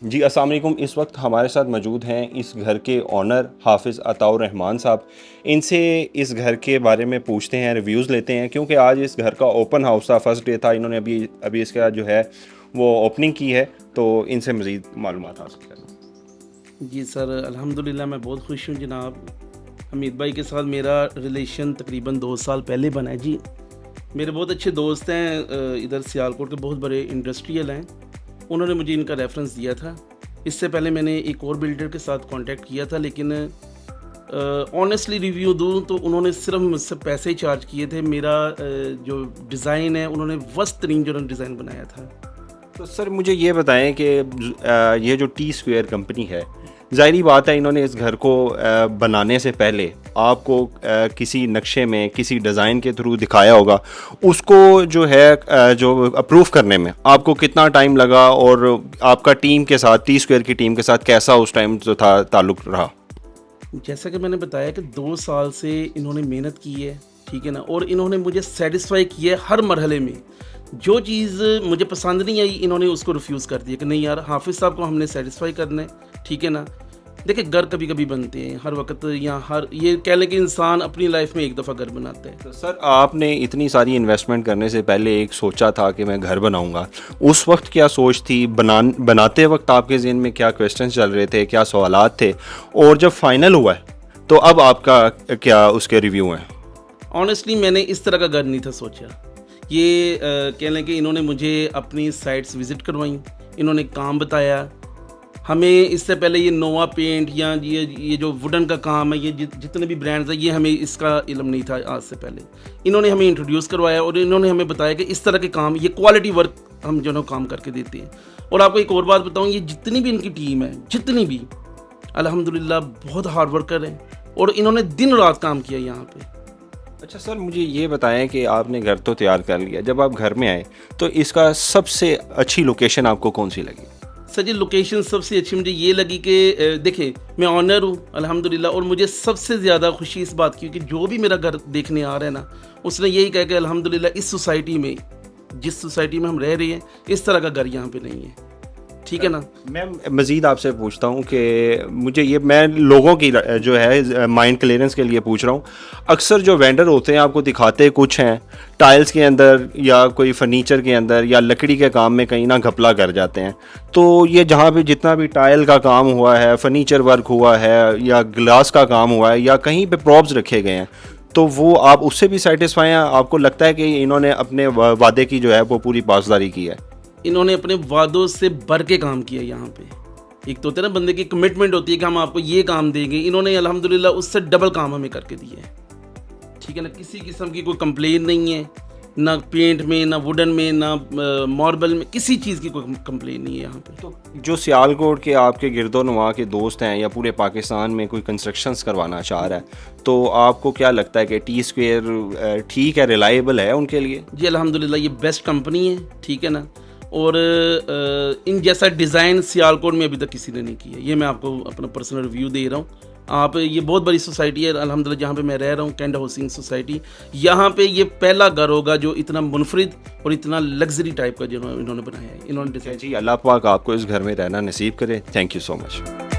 جی السلام علیکم. اس وقت ہمارے ساتھ موجود ہیں اس گھر کے آنر حافظ عطاء الرحمان صاحب. ان سے اس گھر کے بارے میں پوچھتے ہیں, ریویوز لیتے ہیں, کیونکہ آج اس گھر کا اوپن ہاؤس تھا, فرسٹ ڈے تھا. انہوں نے ابھی اس کا جو ہے وہ اوپننگ کی ہے, تو ان سے مزید معلومات حاصل کرنا. جی سر, الحمدللہ میں بہت خوش ہوں جناب. حمید بھائی کے ساتھ میرا ریلیشن تقریباً 2 سال پہلے بنا ہے. جی میرے بہت اچھے دوست ہیں ادھر سیالکوٹ کے, بہت بڑے انڈسٹریل ہیں. انہوں نے مجھے ان کا ریفرنس دیا تھا. اس سے پہلے میں نے ایک اور بلڈر کے ساتھ کانٹیکٹ کیا تھا, لیکن آنیسٹلی ریویو دوں تو انہوں نے صرف مجھ سے پیسے ہی چارج کیے تھے. میرا جو ڈیزائن ہے انہوں نے وسط ترین جو ڈیزائن بنایا تھا. تو سر مجھے یہ بتائیں کہ یہ جو ٹی اسکوئر کمپنی ہے, ظاہری بات ہے انہوں نے اس گھر کو بنانے سے پہلے آپ کو کسی نقشے میں کسی ڈیزائن کے تھرو دکھایا ہوگا. اس کو جو ہے جو اپروو کرنے میں آپ کو کتنا ٹائم لگا, اور آپ کا ٹیم کے ساتھ, ٹی اسکوئر کی ٹیم کے ساتھ کیسا اس ٹائم جو تھا تعلق رہا؟ جیسا کہ میں نے بتایا کہ 2 سال سے انہوں نے محنت کی ہے, ٹھیک ہے نا, اور انہوں نے مجھے سیٹسفائی کیا ہے ہر مرحلے میں. جو چیز مجھے پسند نہیں آئی انہوں نے اس کو ریفیوز کر دیا کہ نہیں یار, حافظ صاحب کو ہم نے سیٹسفائی کرنا ہے, ٹھیک ہے نا. دیکھیں گھر کبھی کبھی بنتے ہیں ہر وقت, یا یہ کہہ لیں کہ انسان اپنی لائف میں ایک دفعہ گھر بناتا ہے. تو سر آپ نے اتنی ساری انویسٹمنٹ کرنے سے پہلے ایک سوچا تھا کہ میں گھر بناؤں گا, اس وقت کیا سوچ تھی؟ بناتے وقت آپ کے ذہن میں کیا کویسچنز چل رہے تھے, کیا سوالات تھے, اور جب فائنل ہوا ہے تو اب آپ کا کیا اس کے ریویو ہیں؟ آنیسٹلی میں نے اس طرح کا گھر نہیں تھا سوچا. یہ کہہ لیں کہ انہوں نے مجھے اپنی سائٹس وزٹ کروائیں, انہوں نے کام بتایا. ہمیں اس سے پہلے یہ نووا پینٹ یا یہ جو ووڈن کا کام ہے, یہ جتنے بھی برانڈز ہیں, یہ ہمیں اس کا علم نہیں تھا آج سے پہلے. انہوں نے ہمیں انٹروڈیوس کروایا اور انہوں نے ہمیں بتایا کہ اس طرح کے کام, یہ کوالٹی ورک ہم جو ہے کام کر کے دیتے ہیں. اور آپ کو ایک اور بات بتاؤں, یہ جتنی بھی ان کی ٹیم ہے, جتنی بھی, الحمدللہ بہت ہارڈ ورکر ہیں, اور انہوں نے دن رات کام کیا یہاں پہ. اچھا سر مجھے یہ بتائیں کہ آپ نے گھر تو تیار کر لیا, جب آپ گھر میں آئے تو اس کا سب سے اچھی لوکیشن آپ کو کون سی لگی؟ سر جی لوکیشن سب سے اچھی مجھے یہ لگی کہ دیکھیں میں آنر ہوں الحمدللہ, اور مجھے سب سے زیادہ خوشی اس بات کی کہ جو بھی میرا گھر دیکھنے آ رہا ہے نا, اس نے یہی کہا کہ الحمدللہ اس سوسائٹی میں, جس سوسائٹی میں ہم رہ رہے ہیں, اس طرح کا گھر یہاں پہ نہیں ہے, ٹھیک ہے نا. میں مزید آپ سے پوچھتا ہوں کہ مجھے یہ, میں لوگوں کی جو ہے مائنڈ کلیئرنس کے لیے پوچھ رہا ہوں. اکثر جو وینڈر ہوتے ہیں آپ کو دکھاتے کچھ ہیں, ٹائلز کے اندر یا کوئی فرنیچر کے اندر یا لکڑی کے کام میں کہیں نہ گھپلا کر جاتے ہیں. تو یہ جہاں پہ جتنا بھی ٹائل کا کام ہوا ہے, فرنیچر ورک ہوا ہے, یا گلاس کا کام ہوا ہے, یا کہیں پہ پراپس رکھے گئے ہیں, تو وہ آپ اس سے بھی سیٹسفائی ہیں؟ آپ کو لگتا ہے کہ انہوں نے اپنے وعدے کی جو ہے وہ پوری پاسداری کی ہے؟ انہوں نے اپنے وعدوں سے بڑھ کے کام کیا یہاں پہ. ایک تو ہوتا ہے نا بندے کی کمٹمنٹ ہوتی ہے کہ ہم آپ کو یہ کام دیں گے, انہوں نے الحمدللہ اس سے ڈبل کام ہمیں کر کے دیا ہے, ٹھیک ہے نا. کسی قسم کی کوئی کمپلین نہیں ہے, نہ پینٹ میں, نہ ووڈن میں, نہ ماربل میں, کسی چیز کی کوئی کمپلین نہیں ہے یہاں پہ. تو جو سیالکوٹ کے آپ کے گرد و نواح کے دوست ہیں یا پورے پاکستان میں کوئی کنسٹرکشنز کروانا چاہ رہا ہے, تو آپ کو کیا لگتا ہے کہ ٹی اسکوئر ٹھیک ہے, ریلائبل ہے ان کے لیے؟ جی الحمدللہ یہ بیسٹ کمپنی ہے, ٹھیک ہے نا. اور ان جیسا ڈیزائن سیالکوٹ میں ابھی تک کسی نے نہیں کیا. یہ میں آپ کو اپنا پرسنل ریویو دے رہا ہوں. آپ, یہ بہت بڑی سوسائٹی ہے الحمدللہ جہاں پہ میں رہ رہا ہوں, کینڈ ہاؤسنگ سوسائٹی. یہاں پہ یہ پہلا گھر ہوگا جو اتنا منفرد اور اتنا لگژری ٹائپ کا جو انہوں نے بنایا ہے. انہوں نے جی اللہ پاک آپ کو اس گھر میں رہنا نصیب کرے. Thank you so much.